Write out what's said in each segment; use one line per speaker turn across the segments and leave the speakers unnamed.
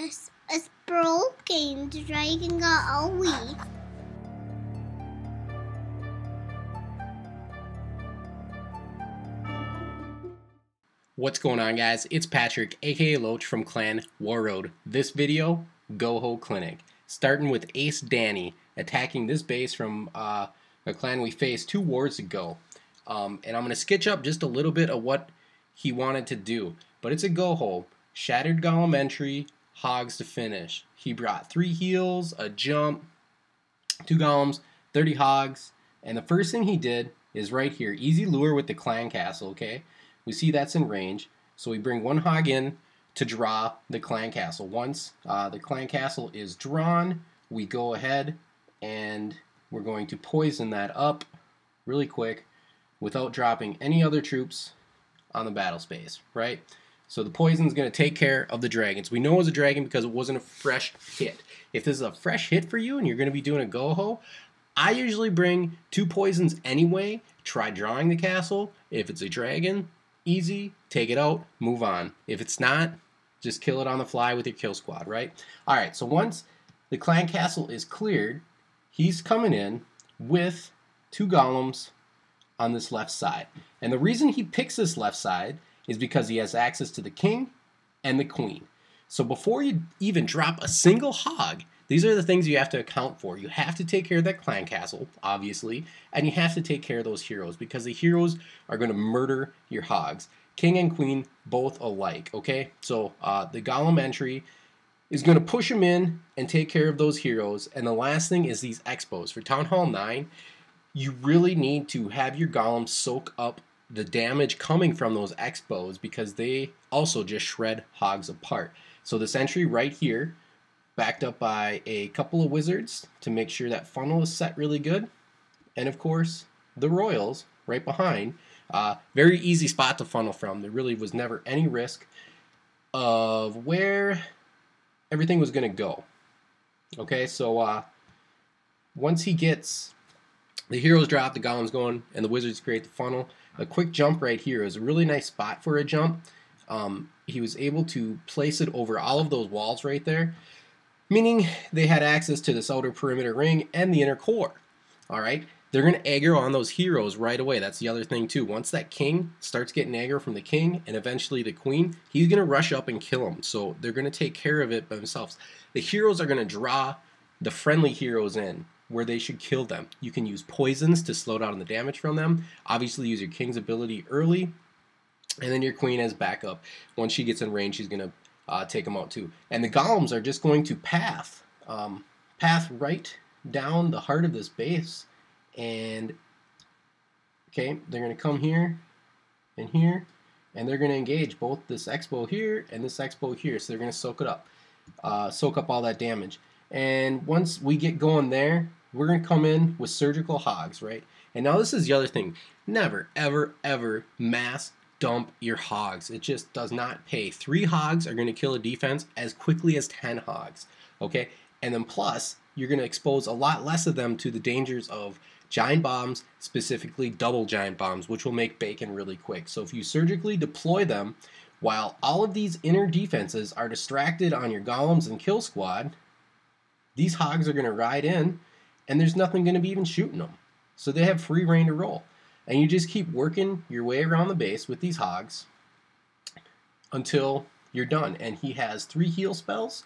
It's broken. The dragon got away.
What's going on, guys? It's Patrick, aka Loach from Clan War Road. This video, GoHo Clinic. Starting with Ace Danny attacking this base from a clan we faced 2 wars ago. And I'm going to sketch up just a little bit of what he wanted to do. But it's a GoHo. Shattered Golem entry, Hogs to finish. He brought 3 heals, a jump, 2 golems, 30 hogs. And the first thing he did is right here. Easy lure with the clan castle, okay? We see that's in range, so we bring 1 hog in to draw the clan castle. Once the clan castle is drawn, we go ahead and we're going to poison that up really quick without dropping any other troops on the battle space, right? So the poison is going to take care of the dragons. We know it was a dragon because it wasn't a fresh hit. If this is a fresh hit for you and you're going to be doing a GoHo, I usually bring 2 poisons anyway. Try drawing the castle. If it's a dragon, easy, take it out, move on. If it's not, just kill it on the fly with your kill squad, right? Alright, so once the clan castle is cleared, he's coming in with 2 golems on this left side. And the reason he picks this left side is because he has access to the king and the queen. So before you even drop a single hog, these are the things you have to account for. You have to take care of that clan castle, obviously, and you have to take care of those heroes because the heroes are going to murder your hogs. King and queen, both alike, okay? So the golem entry is going to push them in and take care of those heroes. And the last thing is these expos. For Town Hall 9, you really need to have your golems soak up the damage coming from those expos because they also just shred hogs apart. So this entry right here, backed up by a couple of wizards to make sure that funnel is set really good. And of course, the royals right behind. Very easy spot to funnel from. There really was never any risk of where everything was going to go. Okay, so once he gets the heroes drop, the golems going, and the wizards create the funnel, a quick jump right here is a really nice spot for a jump. He was able to place it over all of those walls right there, meaning they had access to this outer perimeter ring and the inner core. Alright, they're going to aggro on those heroes right away. That's the other thing too. Once that king starts getting aggro from the king and eventually the queen, he's going to rush up and kill them. So they're going to take care of it by themselves. The heroes are going to draw the friendly heroes in where they should kill them. You can use poisons to slow down the damage from them. Obviously use your king's ability early, and then your queen as backup. Once she gets in range, she's going to take them out too. And the golems are just going to path right down the heart of this base. And okay, they're going to come here, and they're going to engage both this expo here and this expo here. So they're going to soak it up, soak up all that damage. And once we get going there, we're going to come in with surgical hogs, right? And now this is the other thing. Never, ever, ever mass dump your hogs. It just does not pay. 3 hogs are going to kill a defense as quickly as 10 hogs, okay? And then plus, you're going to expose a lot less of them to the dangers of giant bombs, specifically double giant bombs, which will make bacon really quick. So if you surgically deploy them while all of these inner defenses are distracted on your golems and kill squad, these hogs are going to ride in and there's nothing going to be even shooting them. So they have free reign to roll. And you just keep working your way around the base with these hogs until you're done. And he has 3 heal spells,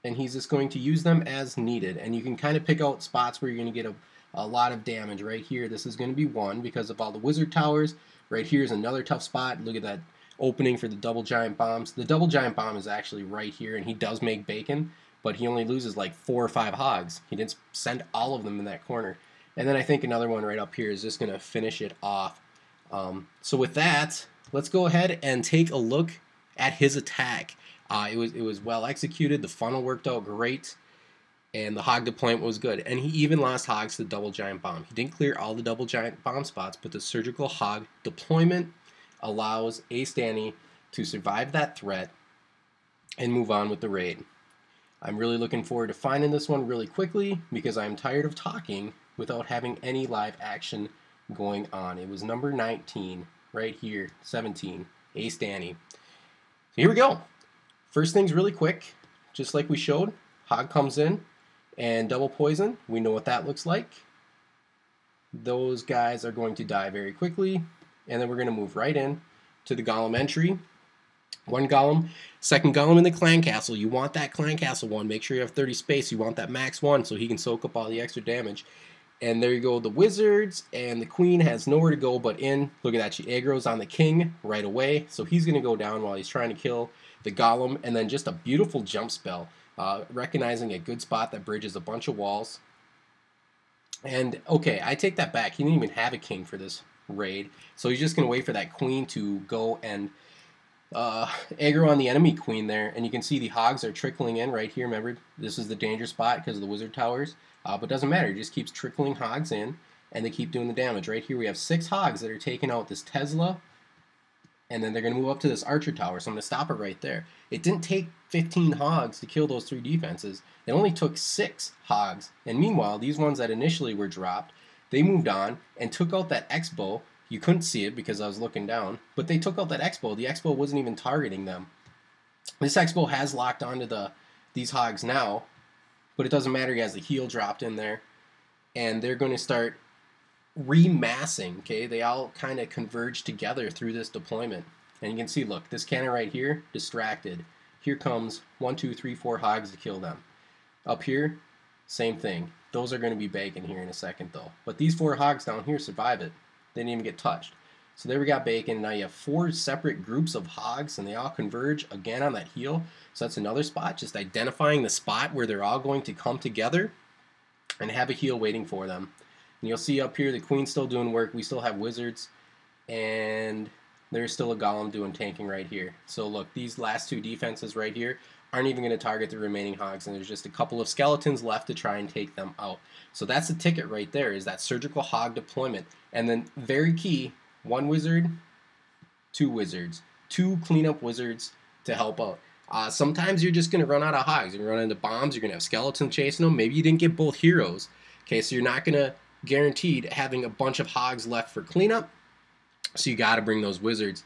and he's just going to use them as needed. And you can kind of pick out spots where you're going to get a lot of damage. Right here, this is going to be 1 because of all the wizard towers. Right here is another tough spot. Look at that opening for the double giant bombs. The double giant bomb is actually right here, and he does make bacon, but he only loses like 4 or 5 hogs. He didn't send all of them in that corner. And then I think another one right up here is just going to finish it off. So with that, let's go ahead and take a look at his attack. It was well executed. The funnel worked out great, and the hog deployment was good. And he even lost hogs to the double giant bomb. He didn't clear all the double giant bomb spots, but the surgical hog deployment allows Ace Danny to survive that threat and move on with the raid. I'm really looking forward to finding this one really quickly because I'm tired of talking without having any live action going on. It was number 19 right here, 17, Ace Danny. So here we go. First thing's really quick, just like we showed. Hog comes in and double poison. We know what that looks like. Those guys are going to die very quickly. And then we're going to move right in to the golem entry. One golem, second golem in the clan castle. You want that clan castle one. Make sure you have 30 space. You want that max one so he can soak up all the extra damage. And there you go, the wizards, and the queen has nowhere to go but in. Look at that, she aggroes on the king right away. So he's going to go down while he's trying to kill the golem. And then just a beautiful jump spell, recognizing a good spot that bridges a bunch of walls. And okay, I take that back. He didn't even have a king for this raid. So he's just going to wait for that queen to go and aggro on the enemy queen there, and you can see the hogs are trickling in right here. Remember, this is the danger spot because of the wizard towers, but doesn't matter. It just keeps trickling hogs in, and they keep doing the damage. Right here we have 6 hogs that are taking out this Tesla, and then they're going to move up to this archer tower, so I'm going to stop it right there. It didn't take 15 hogs to kill those 3 defenses. It only took 6 hogs, and meanwhile, these ones that initially were dropped, they moved on and took out that X-bow. You couldn't see it because I was looking down, but they took out that X-bow. The X-bow wasn't even targeting them. This X-bow has locked onto these hogs now, but it doesn't matter. He has the heal dropped in there, and they're going to start remassing. Okay, they all kind of converge together through this deployment, and you can see, look, this cannon right here, distracted. Here comes 1, 2, 3, 4 hogs to kill them. Up here, same thing. Those are going to be bacon here in a second, though. But these 4 hogs down here survive it. They didn't even get touched. So there we got bacon. Now you have 4 separate groups of hogs, and they all converge again on that heal. So that's another spot, just identifying the spot where they're all going to come together and have a heal waiting for them. And you'll see up here the queen's still doing work. We still have wizards, and there's still a golem doing tanking right here. So look, these last 2 defenses right here aren't even going to target the remaining hogs, and there's just a couple of skeletons left to try and take them out. So that's the ticket right there, is that surgical hog deployment. And then very key, 1 wizard, 2 wizards, 2 cleanup wizards to help out. Sometimes you're just going to run out of hogs. You're going to run into bombs. You're going to have skeletons chasing them. Maybe you didn't get both heroes. Okay, so you're not going to guaranteed having a bunch of hogs left for cleanup. So you got to bring those wizards.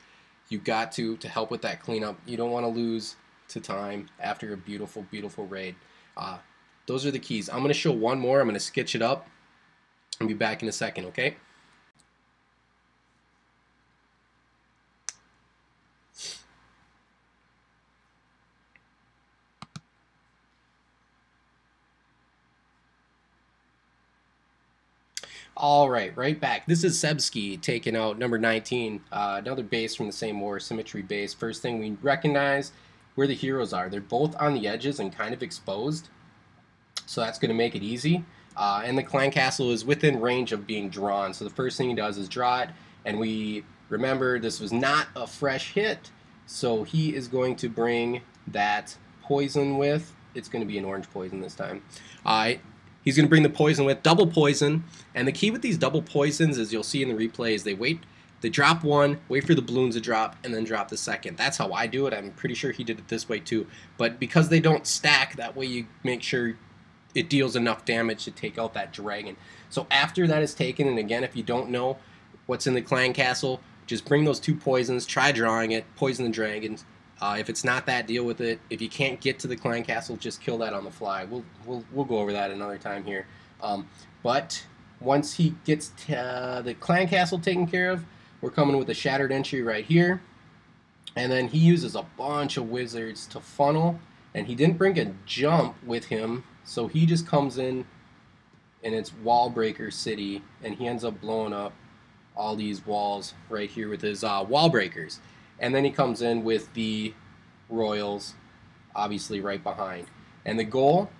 You got to help with that cleanup. You don't want to lose to time after a beautiful, beautiful raid. Those are the keys. I'm going to show one more. I'm going to sketch it up. I'll be back in a second, okay? All right back. This is Sebski taking out number 19, another base from the same war, symmetry base. First thing we recognize where the heroes are. They're both on the edges and kind of exposed, so that's going to make it easy. And the clan castle is within range of being drawn, so the first thing he does is draw it, and we remember this was not a fresh hit, so he is going to bring that poison with. It's going to be an orange poison this time. He's going to bring the poison with, double poison, and the key with these double poisons, as you'll see in the replay, is they drop one, wait for the balloons to drop, and then drop the second. That's how I do it. I'm pretty sure he did it this way too. But because they don't stack, that way you make sure it deals enough damage to take out that dragon. So after that is taken, and again, if you don't know what's in the clan castle, just bring those 2 poisons, try drawing it, poison the dragons. If it's not that, deal with it. If you can't get to the clan castle, just kill that on the fly. We'll go over that another time here. But once he gets the clan castle taken care of, we're coming with a shattered entry right here. And then he uses a bunch of wizards to funnel. And he didn't bring a jump with him, so he just comes in, and it's wall breaker city, and he ends up blowing up all these walls right here with his wall breakers. And then he comes in with the royals, obviously right behind. And the goal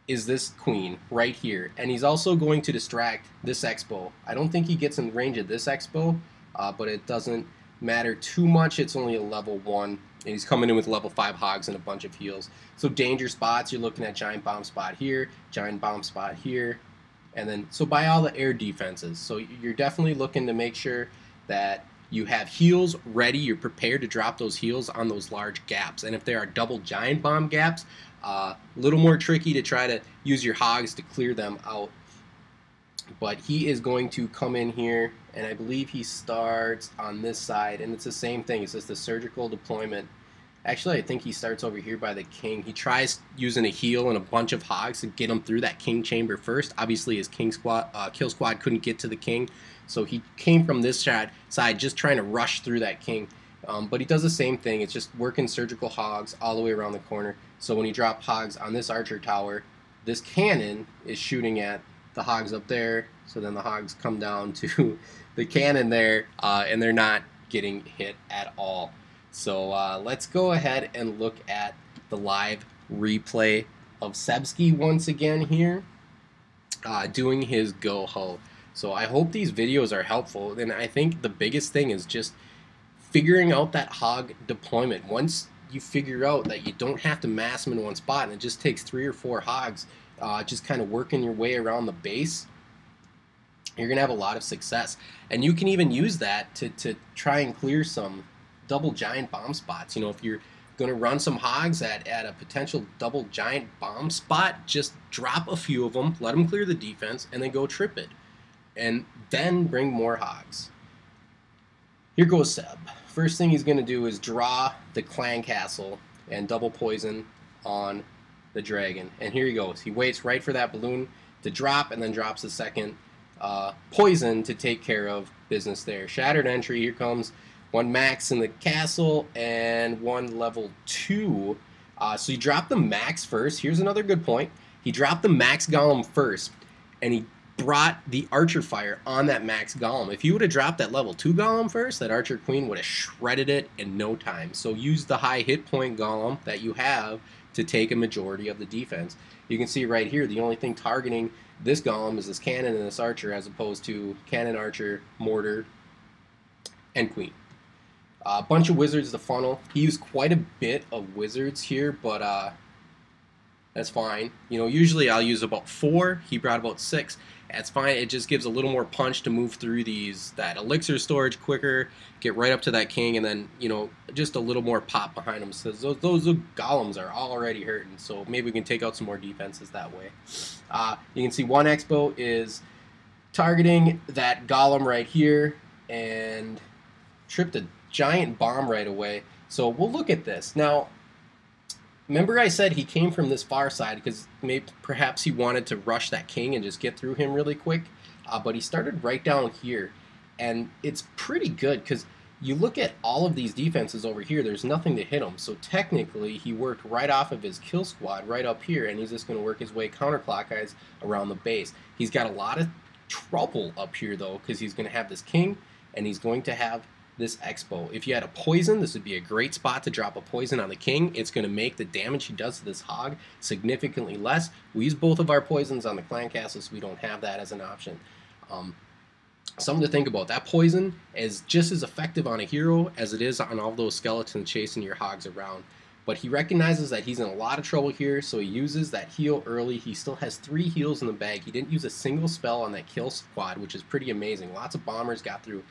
is this queen right here. And he's also going to distract this X-bow. I don't think he gets in range of this X-bow, but it doesn't matter too much. It's only a level 1. And he's coming in with level 5 hogs and a bunch of heals. So danger spots, you're looking at giant bomb spot here, giant bomb spot here. And then, so by all the air defenses. So you're definitely looking to make sure that you have heals ready. You're prepared to drop those heals on those large gaps. And if there are double giant bomb gaps, a little more tricky to try to use your hogs to clear them out. But he is going to come in here, and I believe he starts on this side, and it's the same thing. It's just the surgical deployment. Actually, I think he starts over here by the king. He tries using a heal and a bunch of hogs to get him through that king chamber first. Obviously, his kill squad couldn't get to the king, so he came from this side just trying to rush through that king. But he does the same thing. It's just working surgical hogs all the way around the corner. So when you drop hogs on this archer tower, this cannon is shooting at the hogs up there. So then the hogs come down to the cannon there, and they're not getting hit at all. So let's go ahead and look at the live replay of Sebsky once again here, doing his GoHo. So I hope these videos are helpful, and I think the biggest thing is just figuring out that hog deployment. Once you figure out that you don't have to mass them in one spot and it just takes 3 or 4 hogs, just kind of working your way around the base, you're going to have a lot of success. And you can even use that to try and clear some double giant bomb spots. You know, if you're going to run some hogs at a potential double giant bomb spot, just drop a few of them, let them clear the defense, and then go trip it. And then bring more hogs. Here goes Seb. First thing he's going to do is draw the clan castle and double poison on the dragon. And here he goes. He waits right for that balloon to drop and then drops the second poison to take care of business there. Shattered entry. Here comes 1 max in the castle and 1 level 2. So he dropped the max first. Here's another good point. He dropped the max golem first, and he brought the archer fire on that max golem. If you would have dropped that level 2 golem first, that archer queen would have shredded it in no time. So use the high hit point golem that you have to take a majority of the defense. You can see right here, the only thing targeting this golem is this cannon and this archer, as opposed to cannon, archer, mortar, and queen. A bunch of wizards to funnel. He used quite a bit of wizards here, but that's fine. You know, usually I'll use about 4. He brought about 6. That's fine. It just gives a little more punch to move through that elixir storage quicker, get right up to that king, and then, you know, just a little more pop behind him. So those golems are already hurting, so maybe we can take out some more defenses that way. You can see 1 expo is targeting that golem right here and tripped a giant bomb right away. So we'll look at this. Now, remember I said he came from this far side because perhaps he wanted to rush that king and just get through him really quick, but he started right down here, and it's pretty good because you look at all of these defenses over here, there's nothing to hit him. So technically he worked right off of his kill squad right up here, and he's just going to work his way counterclockwise around the base. He's got a lot of trouble up here though, because he's going to have this king and he's going to have this expo. If you had a poison, this would be a great spot to drop a poison on the king. It's going to make the damage he does to this hog significantly less. We use both of our poisons on the clan castle, so we don't have that as an option. Something to think about. That poison is just as effective on a hero as it is on all those skeletons chasing your hogs around. But he recognizes that he's in a lot of trouble here, so he uses that heal early. He still has 3 heals in the bag. He didn't use a single spell on that kill squad, which is pretty amazing. Lots of bombers got through.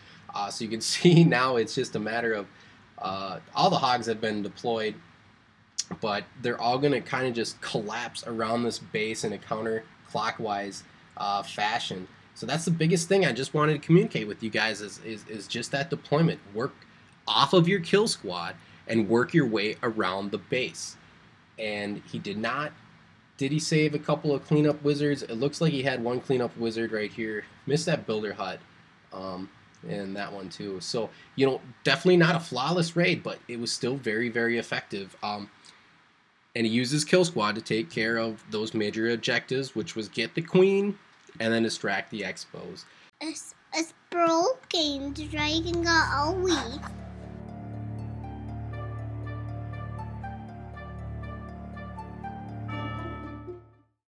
So you can see now it's just a matter of all the hogs have been deployed, but they're all going to kind of just collapse around this base in a counterclockwise fashion. So that's the biggest thing I just wanted to communicate with you guys is just that deployment. Work off of your kill squad and work your way around the base. And he did not. Did he save a couple of cleanup wizards? It looks like he had 1 cleanup wizard right here. Missed that builder hut. And that one too. So, you know, definitely not a flawless raid, but it was still very, very effective. And he used his kill squad to take care of those major objectives, which was get the queen and then distract the expos.
It's broken. The dragon got away.